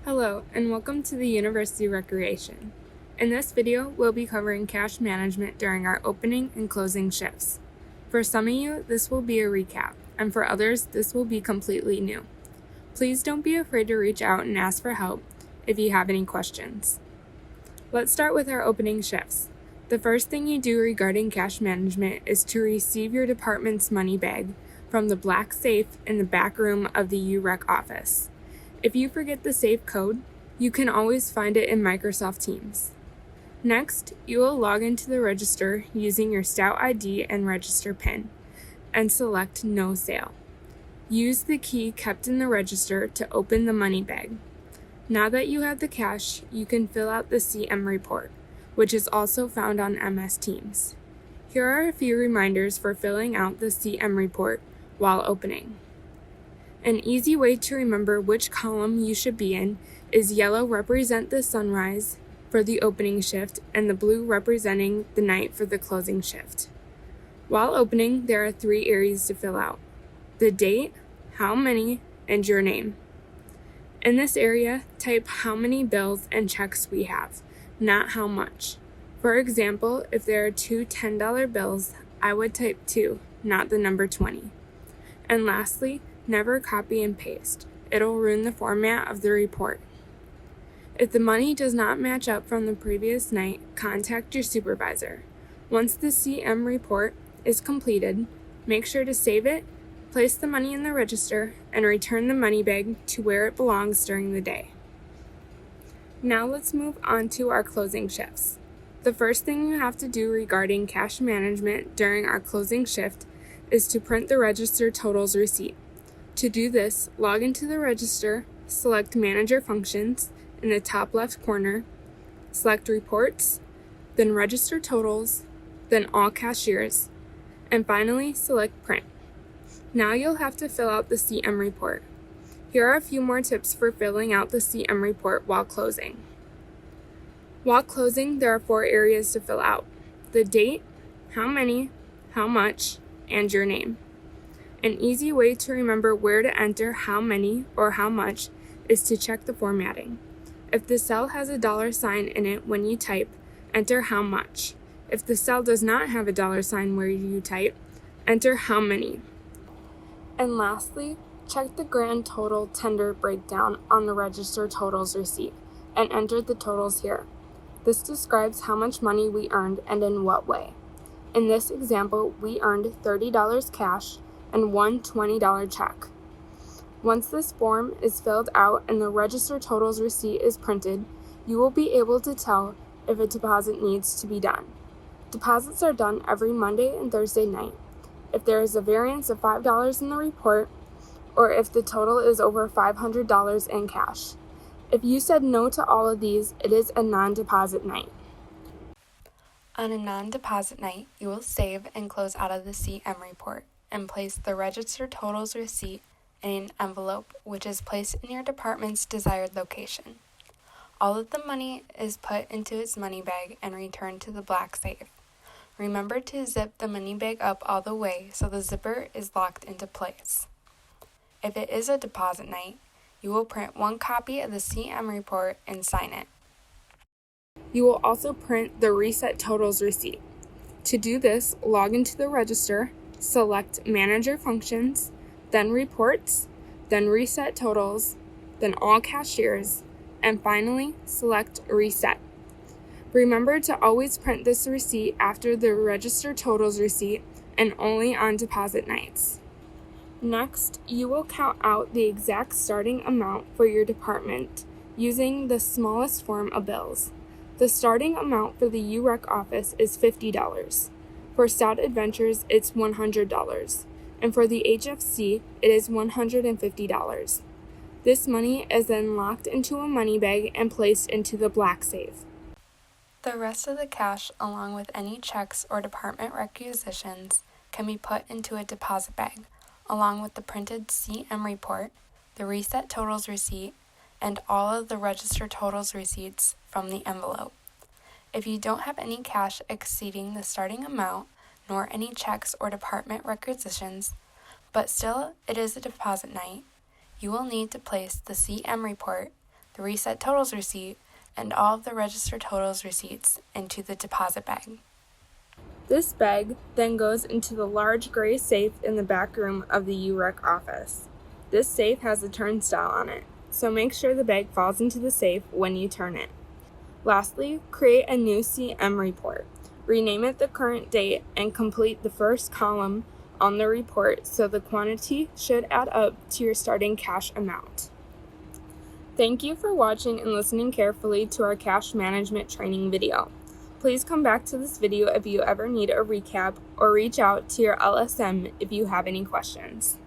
Hello, and welcome to the University Recreation. In this video, we'll be covering cash management during our opening and closing shifts. For some of you, this will be a recap, and for others, this will be completely new. Please don't be afraid to reach out and ask for help if you have any questions. Let's start with our opening shifts. The first thing you do regarding cash management is to receive your department's money bag from the black safe in the back room of the Urec office. If you forget the safe code, you can always find it in Microsoft Teams. Next, you will log into the register using your Stout ID and register PIN, and select No Sale. Use the key kept in the register to open the money bag. Now that you have the cash, you can fill out the CM report, which is also found on MS Teams. Here are a few reminders for filling out the CM report while opening. An easy way to remember which column you should be in is yellow represent the sunrise for the opening shift and the blue representing the night for the closing shift. While opening, there are 3 areas to fill out: the date, how many, and your name. In this area, type how many bills and checks we have, not how much. For example, if there are 2 $10 bills, I would type 2, not the number 20. And lastly, never copy and paste. It'll ruin the format of the report. If the money does not match up from the previous night, contact your supervisor. Once the CM report is completed, make sure to save it, place the money in the register, and return the money bag to where it belongs during the day. Now let's move on to our closing shifts. The first thing you have to do regarding cash management during our closing shift is to print the register totals receipt. To do this, log into the register, select Manager Functions in the top left corner, select Reports, then Register Totals, then All Cashiers, and finally select Print. Now you'll have to fill out the CM report. Here are a few more tips for filling out the CM report while closing. While closing, there are 4 areas to fill out: the date, how many, how much, and your name. An easy way to remember where to enter how many or how much is to check the formatting. If the cell has a $sign in it when you type, enter how much. If the cell does not have a $sign where you type, enter how many. And lastly, check the grand total tender breakdown on the register totals receipt and enter the totals here. This describes how much money we earned and in what way. In this example, we earned $30 cash and one $20 check. Once this form is filled out and the register totals receipt is printed, you will be able to tell if a deposit needs to be done. Deposits are done every Monday and Thursday night. If there is a variance of $5 in the report, or if the total is over $500 in cash. If you said no to all of these, it is a non-deposit night. On a non-deposit night, you will save and close out of the CM report and place the register totals receipt in an envelope, which is placed in your department's desired location. All of the money is put into its money bag and returned to the black safe. Remember to zip the money bag up all the way so the zipper is locked into place. If it is a deposit night, you will print 1 copy of the CM report and sign it. You will also print the reset totals receipt. To do this, log into the register, select Manager Functions, then Reports, then Reset Totals, then All Cashiers, and finally select Reset. Remember to always print this receipt after the register totals receipt and only on deposit nights. Next, you will count out the exact starting amount for your department using the smallest form of bills. The starting amount for the Urec office is $50. For Stout Adventures, it's $100, and for the HFC, it is $150. This money is then locked into a money bag and placed into the black safe. The rest of the cash, along with any checks or department requisitions, can be put into a deposit bag, along with the printed CM report, the reset totals receipt, and all of the register totals receipts from the envelope. If you don't have any cash exceeding the starting amount, nor any checks or department requisitions, but still it is a deposit night, you will need to place the CM report, the reset totals receipt, and all of the register totals receipts into the deposit bag. This bag then goes into the large gray safe in the back room of the Urec office. This safe has a turnstile on it, so make sure the bag falls into the safe when you turn it. Lastly, create a new CM report. Rename it the current date and complete the first column on the report so the quantity should add up to your starting cash amount. Thank you for watching and listening carefully to our cash management training video. Please come back to this video if you ever need a recap or reach out to your LSM if you have any questions.